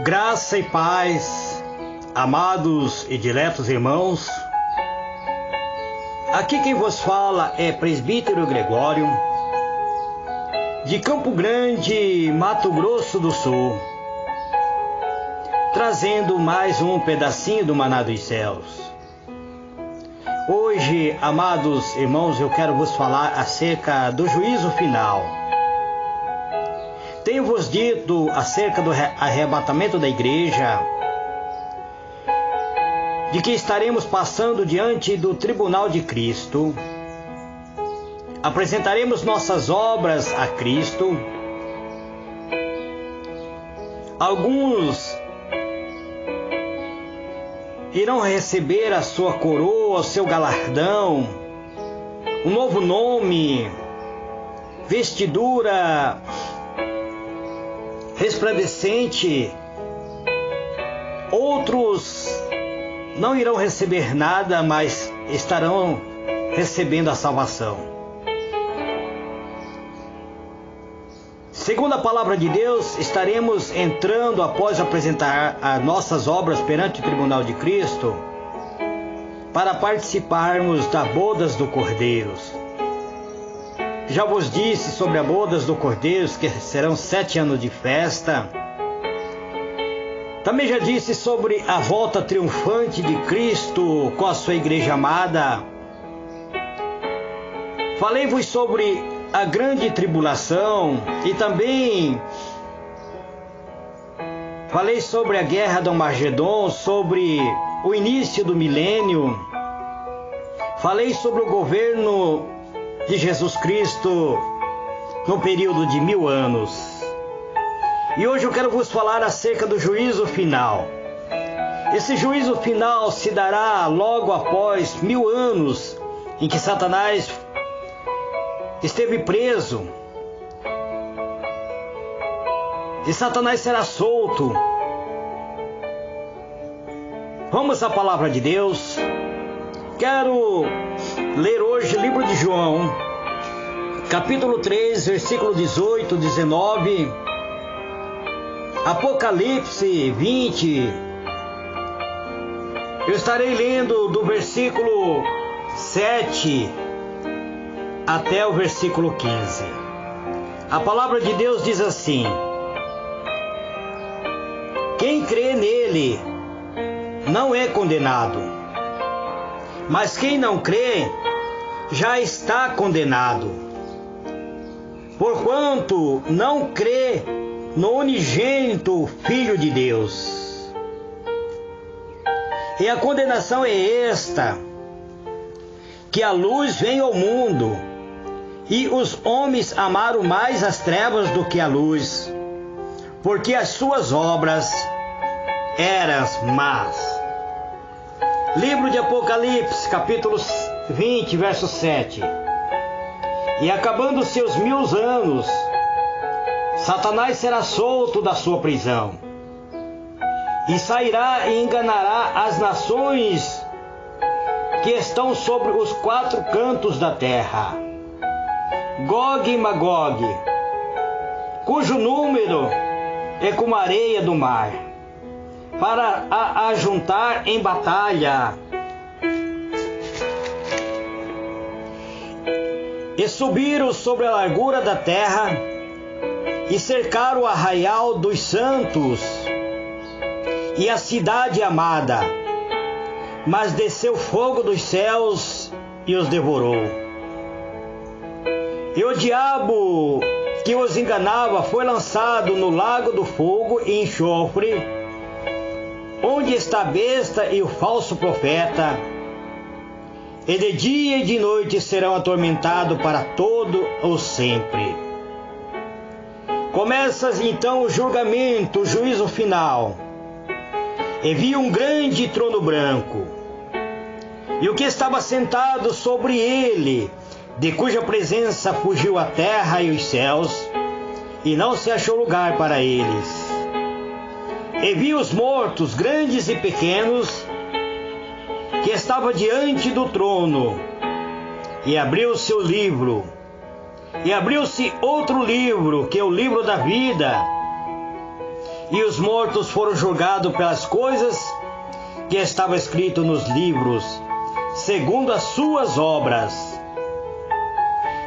Graça e paz, amados e diletos irmãos. Aqui quem vos fala é Presbítero Gregório, de Campo Grande, Mato Grosso do Sul, trazendo mais um pedacinho do Maná dos Céus. Hoje, amados irmãos, eu quero vos falar acerca do juízo final. Tenho-vos dito acerca do arrebatamento da igreja, de que estaremos passando diante do tribunal de Cristo, apresentaremos nossas obras a Cristo. Alguns irão receber a sua coroa, o seu galardão, um novo nome, vestidura resplandecente. Outros não irão receber nada, mas estarão recebendo a salvação. Segundo a palavra de Deus, estaremos entrando após apresentar as nossas obras perante o tribunal de Cristo para participarmos das bodas do Cordeiro. Já vos disse sobre as bodas do Cordeiro, que serão 7 anos de festa. Também já disse sobre a volta triunfante de Cristo com a sua igreja amada. Falei-vos sobre a grande tribulação e também falei sobre a guerra do Armagedon, sobre o início do milênio. Falei sobre o governo de Jesus Cristo no período de 1000 anos. E hoje eu quero vos falar acerca do juízo final. Esse juízo final se dará logo após 1000 anos em que Satanás esteve preso. E Satanás será solto. Vamos à palavra de Deus. Quero ler hoje o livro de João, capítulo 3, versículo 18, 19, Apocalipse 20. Eu estarei lendo do versículo 7 até o versículo 15. A palavra de Deus diz assim: quem crê nele não é condenado, mas quem não crê já está condenado, porquanto não crê no unigênito Filho de Deus. E a condenação é esta, que a luz veio ao mundo, e os homens amaram mais as trevas do que a luz, porque as suas obras eram más. Livro de Apocalipse, capítulo 20, verso 7. E acabando seus 1000 anos, Satanás será solto da sua prisão, e sairá e enganará as nações que estão sobre os 4 cantos da terra, Gog e Magog, cujo número é como a areia do mar, para a ajuntar em batalha. E subiram sobre a largura da terra, e cercaram o arraial dos santos, e a cidade amada. Mas desceu fogo dos céus, e os devorou. E o diabo que os enganava foi lançado no lago do fogo e enxofre, onde está a besta e o falso profeta, e de dia e de noite serão atormentados para todo o sempre. Começa então o julgamento, o juízo final. E vi um grande trono branco, e o que estava sentado sobre ele, de cuja presença fugiu a terra e os céus, e não se achou lugar para eles. E vi os mortos, grandes e pequenos, que estava diante do trono, e abriu-se o livro, e abriu-se outro livro, que é o livro da vida, E os mortos foram julgados pelas coisas que estavam escritas nos livros, segundo as suas obras.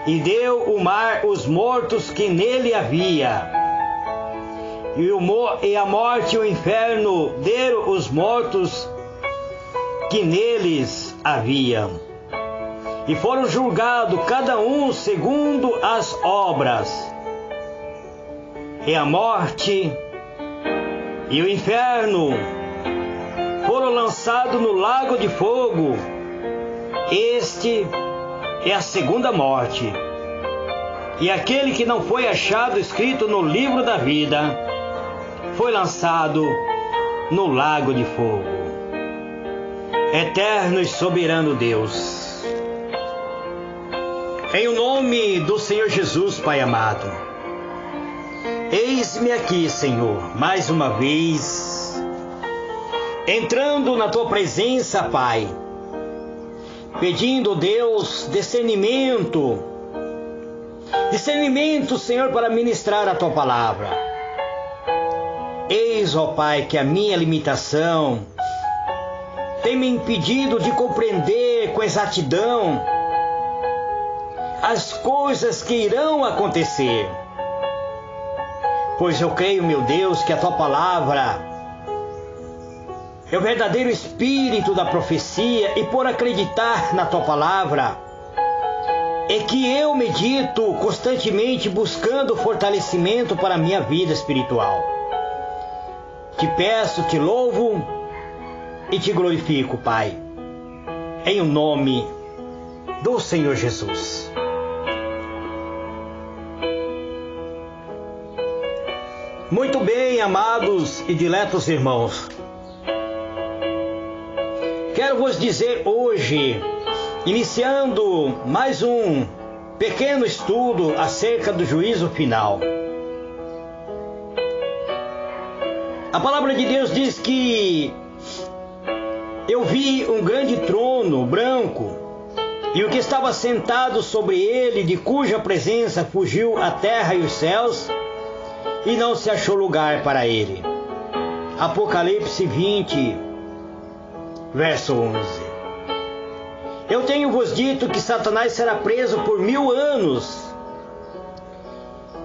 E deu o mar os mortos que nele havia, e a morte e o inferno deram os mortos que neles haviam. E foram julgados cada um segundo as obras. E a morte e o inferno foram lançados no lago de fogo. Este é a segunda morte. E aquele que não foi achado escrito no livro da vida foi lançado no lago de fogo. Eterno e soberano Deus, em o nome do Senhor Jesus, Pai amado, eis-me aqui, Senhor, mais uma vez, entrando na Tua presença, Pai, pedindo, Deus, discernimento, Senhor, para ministrar a Tua palavra. Eis, ó Pai, que a minha limitação tem me impedido de compreender com exatidão as coisas que irão acontecer. Pois eu creio, meu Deus, que a Tua palavra é o verdadeiro espírito da profecia, e por acreditar na Tua palavra é que eu medito constantemente buscando fortalecimento para a minha vida espiritual. Te peço, te louvo e te glorifico, Pai, em o nome do Senhor Jesus. Muito bem, amados e diletos irmãos, quero vos dizer hoje, iniciando mais um pequeno estudo acerca do juízo final. A palavra de Deus diz que eu vi um grande trono branco, e o que estava sentado sobre ele, de cuja presença fugiu a terra e os céus, e não se achou lugar para ele. Apocalipse 20, verso 11. Eu tenho-vos dito que Satanás será preso por 1000 anos,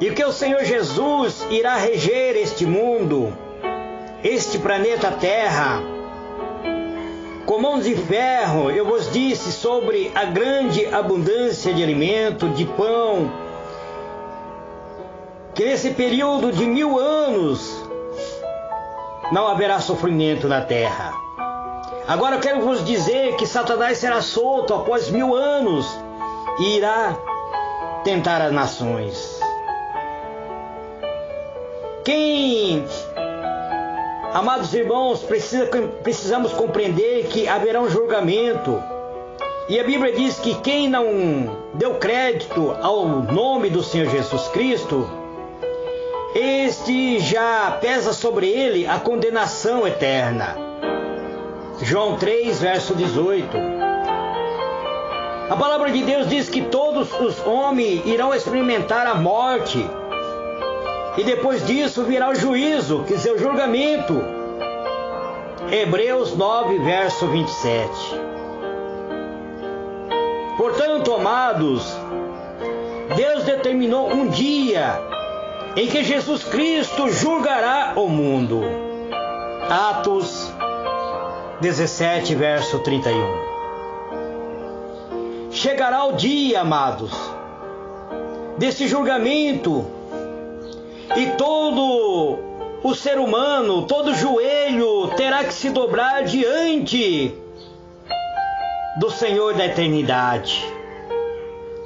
e que o Senhor Jesus irá reger este mundo, este planeta Terra, com mãos de ferro. Eu vos disse sobre a grande abundância de alimento, de pão, que nesse período de 1000 anos não haverá sofrimento na terra. Agora eu quero vos dizer que Satanás será solto após 1000 anos e irá tentar as nações. Amados irmãos, precisamos compreender que haverá um julgamento. E a Bíblia diz que quem não deu crédito ao nome do Senhor Jesus Cristo, este já pesa sobre ele a condenação eterna. João 3, verso 18. A palavra de Deus diz que todos os homens irão experimentar a morte, e depois disso virá o juízo, quer dizer, o julgamento. Hebreus 9, verso 27. Portanto, amados, Deus determinou um dia em que Jesus Cristo julgará o mundo. Atos 17, verso 31. Chegará o dia, amados, desse julgamento, e todo o ser humano, todo joelho terá que se dobrar diante do Senhor da eternidade.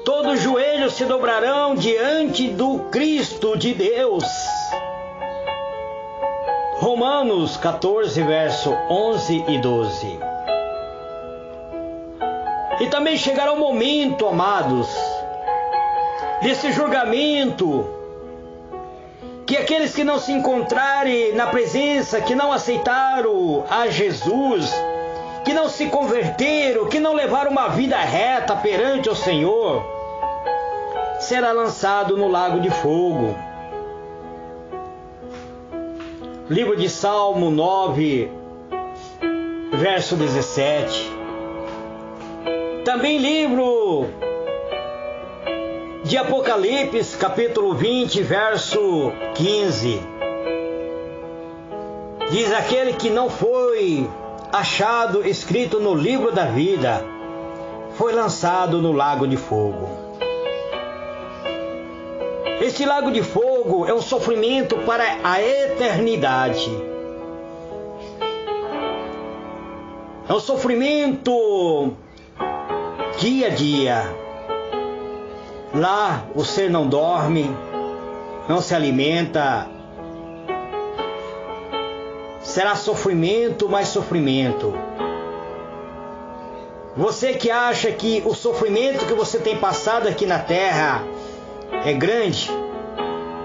Todos os joelhos se dobrarão diante do Cristo de Deus. Romanos 14, verso 11 e 12. E também chegará o momento, amados, desse julgamento, que aqueles que não se encontrarem na presença, que não aceitaram a Jesus, que não se converteram, que não levaram uma vida reta perante o Senhor, será lançado no lago de fogo. livro de Salmo 9, verso 17. Também livro de Apocalipse, capítulo 20, verso 15. Diz: aquele que não foi achado escrito no livro da vida foi lançado no lago de fogo. Este lago de fogo é um sofrimento para a eternidade. É um sofrimento dia a dia. Lá o ser não dorme, não se alimenta. Será sofrimento mais sofrimento. Você que acha que o sofrimento que você tem passado aqui na terra é grande,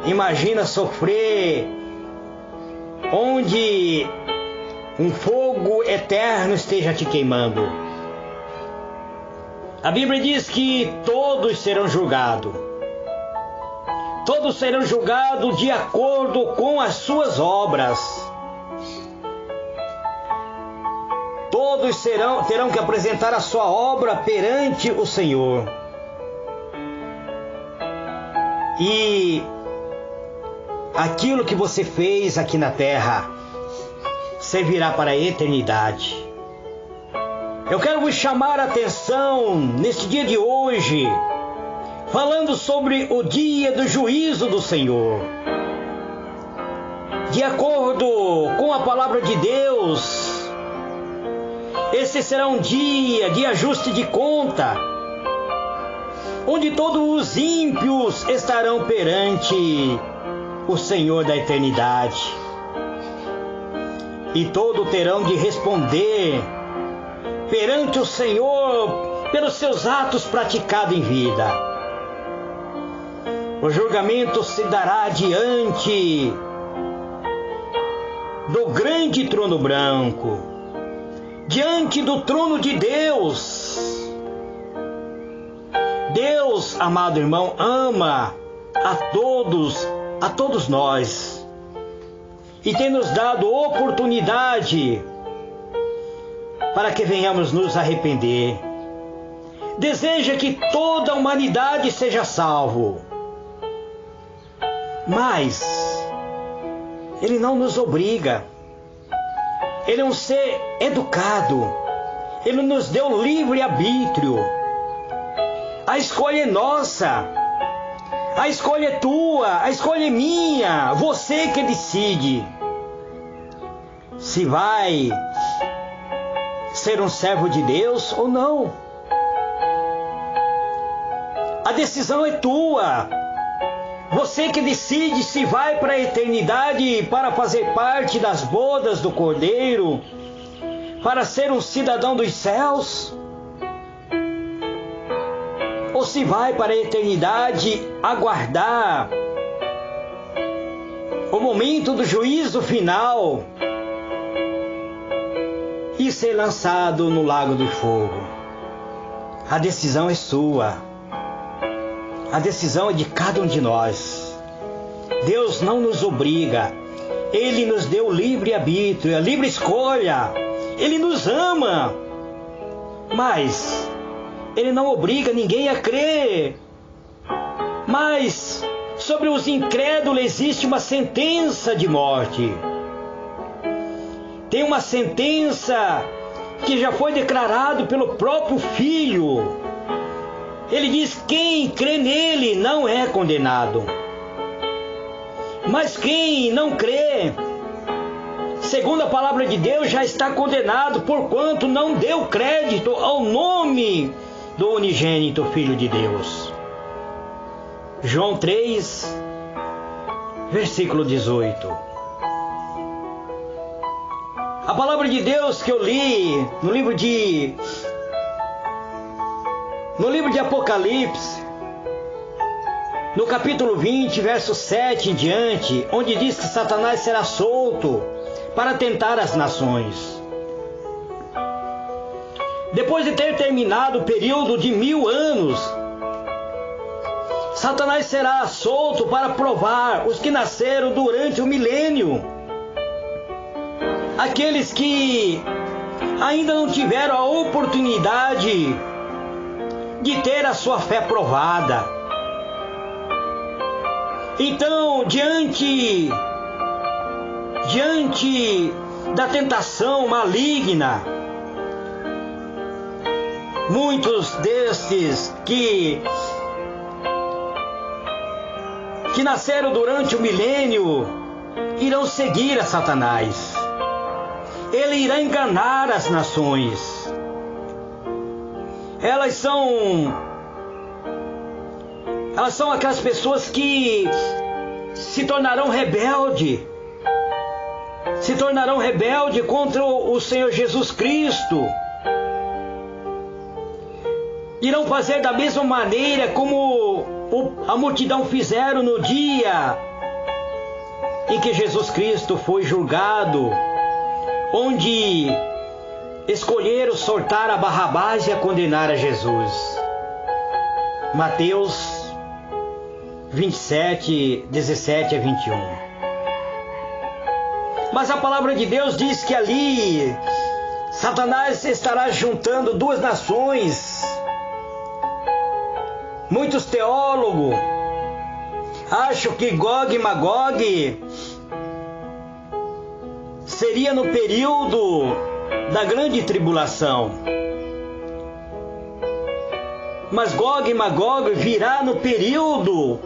imagina sofrer onde um fogo eterno esteja te queimando. A Bíblia diz que todos serão julgados. Todos serão julgados de acordo com as suas obras. Todos terão que apresentar a sua obra perante o Senhor. E aquilo que você fez aqui na terra servirá para a eternidade. Eu quero vos chamar a atenção neste dia de hoje, falando sobre o dia do juízo do Senhor. De acordo com a palavra de Deus, esse será um dia de ajuste de conta, onde todos os ímpios estarão perante o Senhor da eternidade. E todos terão de responder perante o Senhor pelos seus atos praticados em vida. O julgamento se dará diante do grande trono branco, diante do trono de Deus. Deus, amado irmão, ama a todos nós, e tem nos dado oportunidade para que venhamos nos arrepender. Deseja que toda a humanidade seja salvo, mas Ele não nos obriga. Ele é um ser educado. Ele nos deu livre arbítrio. A escolha é nossa. A escolha é tua. A escolha é minha. Você que decide se vai ser um servo de Deus ou não. A decisão é tua. Você que decide se vai para a eternidade para fazer parte das bodas do Cordeiro, para ser um cidadão dos céus, ou se vai para a eternidade aguardar o momento do juízo final e ser lançado no lago do fogo. A decisão é sua. A decisão é de cada um de nós. Deus não nos obriga. Ele nos deu livre arbítrio, a livre escolha. Ele nos ama. Mas Ele não obriga ninguém a crer. Mas sobre os incrédulos existe uma sentença de morte. Tem uma sentença que já foi declarado pelo próprio Filho. Ele diz: quem crê nele não é condenado. Mas quem não crê, segundo a palavra de Deus, já está condenado, porquanto não deu crédito ao nome do unigênito Filho de Deus. João 3, versículo 18. A palavra de Deus que eu li no livro de Apocalipse, no capítulo 20, verso 7 em diante, onde diz que Satanás será solto para tentar as nações. Depois de ter terminado o período de 1000 anos, Satanás será solto para provar os que nasceram durante o milênio. aqueles que ainda não tiveram a oportunidade de ter a sua fé provada. Então, diante da tentação maligna, muitos destes que nasceram durante o milênio irão seguir a Satanás. Ele irá enganar as nações. Elas são aquelas pessoas que se tornarão rebelde contra o Senhor Jesus Cristo. Irão fazer da mesma maneira como a multidão fizeram no dia em que Jesus Cristo foi julgado, onde escolheram soltar a Barrabás e a condenar a Jesus. Mateus 27, 17 a 21. Mas a palavra de Deus diz que ali Satanás estará juntando duas nações. Muitos teólogos acham que Gog e Magog seria no período da grande tribulação. Mas Gog e Magog virá no período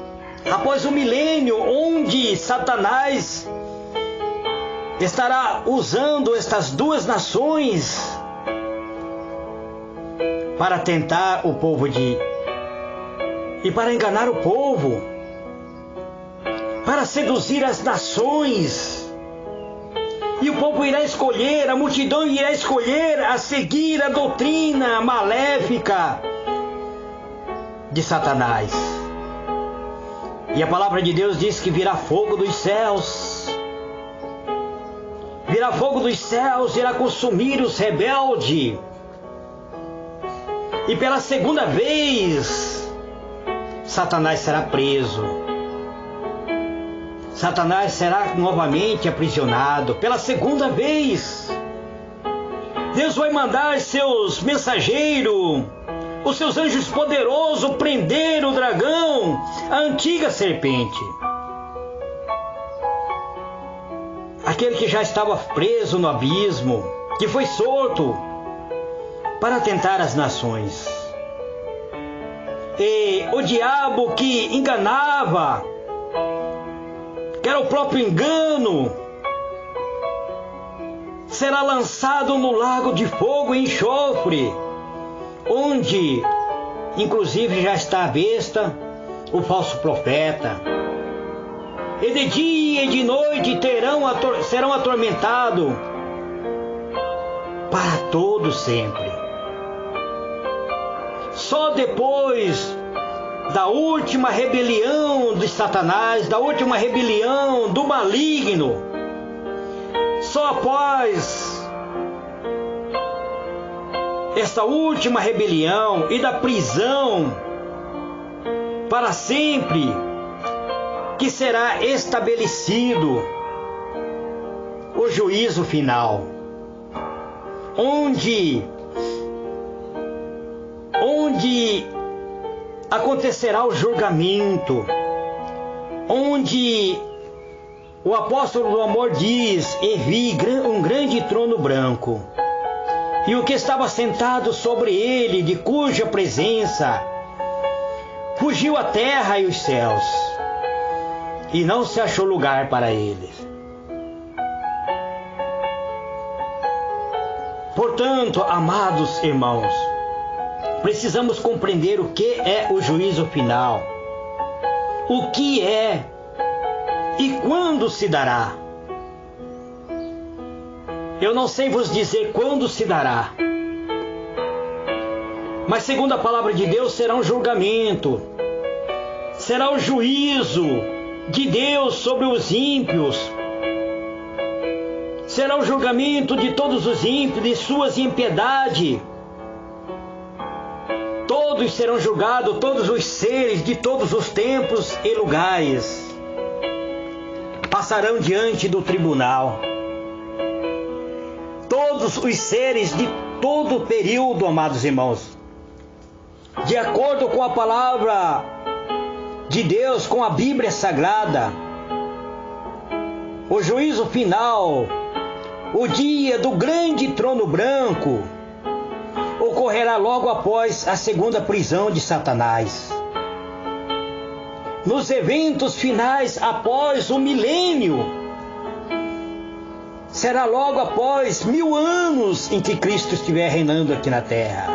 após o milênio, onde Satanás estará usando estas duas nações para tentar o povo e para enganar o povo, para seduzir as nações. E o povo irá escolher, a multidão irá escolher a seguir a doutrina maléfica de Satanás. E a palavra de Deus diz que virá fogo dos céus. Virá fogo dos céus, irá consumir os rebeldes. E pela segunda vez, Satanás será preso. Satanás será novamente aprisionado pela segunda vez. Deus vai mandar seus mensageiros, os seus anjos poderosos, prender o dragão, a antiga serpente. Aquele que já estava preso no abismo, que foi solto para tentar as nações. E o diabo que enganava, que era o próprio engano, será lançado no lago de fogo e enxofre, onde inclusive já está a besta, o falso profeta. E de dia e de noite serão atormentados para todo sempre. Só depois da última rebelião de Satanás, da última rebelião do maligno, só após esta última rebelião e da prisão para sempre, que será estabelecido o juízo final, onde acontecerá o julgamento, onde o apóstolo do amor diz: e vi um grande trono branco, e o que estava sentado sobre ele, de cuja presença fugiu a terra e os céus, e não se achou lugar para ele. Portanto, amados irmãos, precisamos compreender o que é o juízo final, o que é e quando se dará. Eu não sei vos dizer quando se dará, mas segundo a palavra de Deus será um julgamento, será o juízo de Deus sobre os ímpios, será o julgamento de todos os ímpios, de suas impiedades. Todos serão julgados, todos os seres de todos os tempos e lugares passarão diante do tribunal. todos os seres de todo o período, amados irmãos. De acordo com a palavra de Deus, com a Bíblia Sagrada, o juízo final, o dia do grande trono branco, ocorrerá logo após a segunda prisão de Satanás. Nos eventos finais após o milênio, será logo após 1000 anos em que Cristo estiver reinando aqui na terra.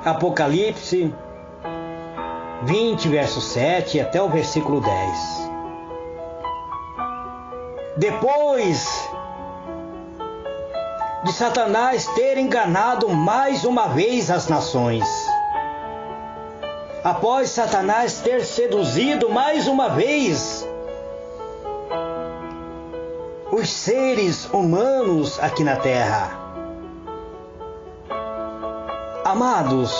Apocalipse 20, verso 7 até o versículo 10. Depois de Satanás ter enganado mais uma vez as nações, após Satanás ter seduzido mais uma vez os seres humanos aqui na terra. Amados,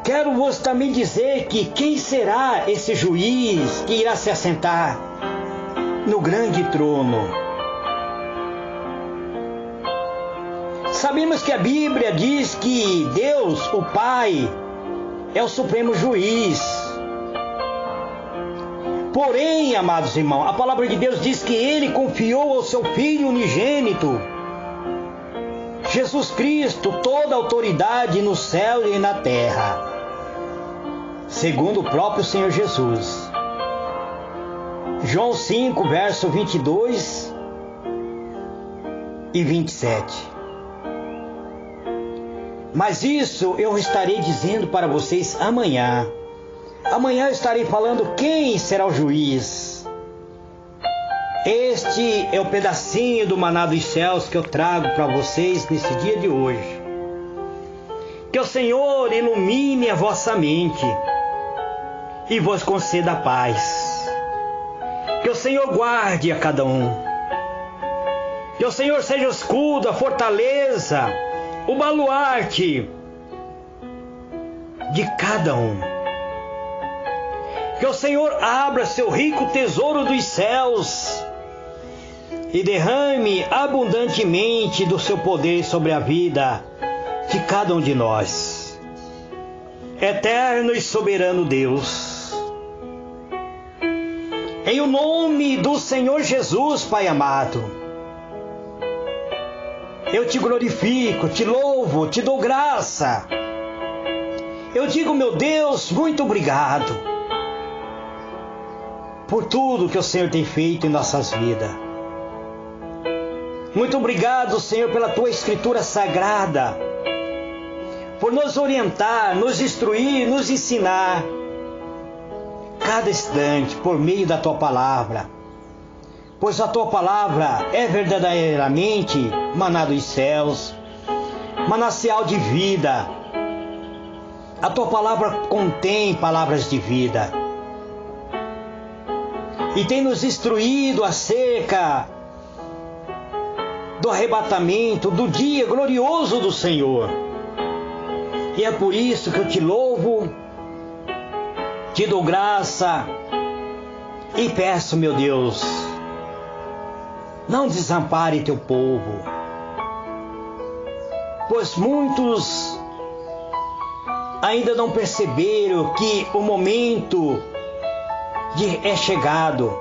quero vos também dizer que quem será esse juiz que irá se assentar no grande trono? Sabemos que a Bíblia diz que Deus, o Pai, é o supremo juiz. Porém, amados irmãos, a palavra de Deus diz que Ele confiou ao seu Filho unigênito, Jesus Cristo, toda a autoridade no céu e na terra, segundo o próprio Senhor Jesus. João 5, verso 22 e 27. Mas isso eu estarei dizendo para vocês amanhã. Amanhã eu estarei falando quem será o juiz. Este é o pedacinho do maná dos céus que eu trago para vocês nesse dia de hoje. Que o Senhor ilumine a vossa mente e vos conceda a paz. Que o Senhor guarde a cada um. Que o Senhor seja o escudo, a fortaleza, o baluarte de cada um. Que o Senhor abra seu rico tesouro dos céus e derrame abundantemente do seu poder sobre a vida de cada um de nós. Eterno e soberano Deus, em o nome do Senhor Jesus, Pai amado, eu te glorifico, te louvo, te dou graça. Eu digo, meu Deus, muito obrigado por tudo que o Senhor tem feito em nossas vidas. Muito obrigado, Senhor, pela tua Escritura Sagrada, por nos orientar, nos instruir, nos ensinar, cada instante, por meio da tua palavra. Pois a tua palavra é verdadeiramente maná dos céus, manancial de vida. A tua palavra contém palavras de vida e tem nos instruído acerca do arrebatamento, do dia glorioso do Senhor. E é por isso que eu te louvo, te dou graça e peço, meu Deus, não desampare teu povo, pois muitos ainda não perceberam que o momento é chegado,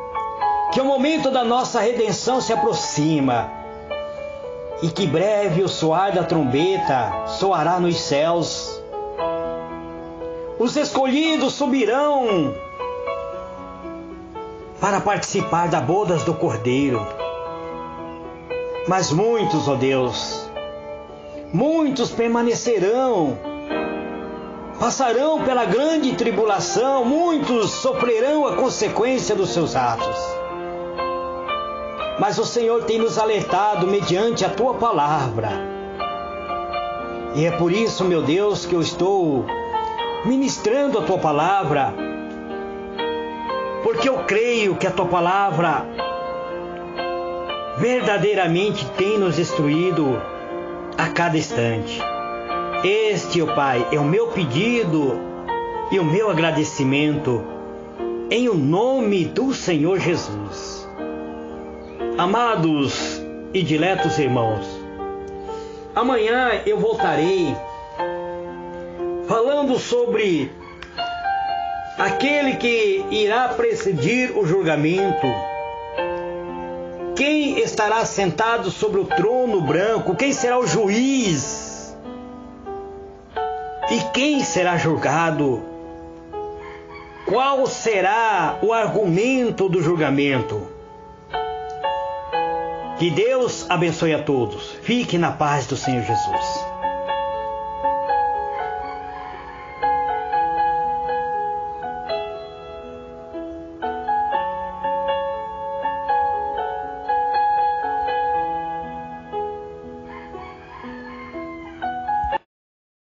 que o momento da nossa redenção se aproxima e que breve o soar da trombeta soará nos céus. Os escolhidos subirão para participar das bodas do Cordeiro. Mas muitos, ó Deus, muitos permanecerão, passarão pela grande tribulação, muitos sofrerão a consequência dos seus atos. Mas o Senhor tem nos alertado mediante a tua palavra. E é por isso, meu Deus, que eu estou ministrando a tua palavra, porque eu creio que a tua palavra verdadeiramente tem nos instruído a cada instante. Este, ó Pai, é o meu pedido e o meu agradecimento em o nome do Senhor Jesus. Amados e diletos irmãos, amanhã eu voltarei falando sobre aquele que irá presidir o julgamento. Quem estará sentado sobre o trono branco? Quem será o juiz? E quem será julgado? Qual será o argumento do julgamento? Que Deus abençoe a todos. Fique na paz do Senhor Jesus.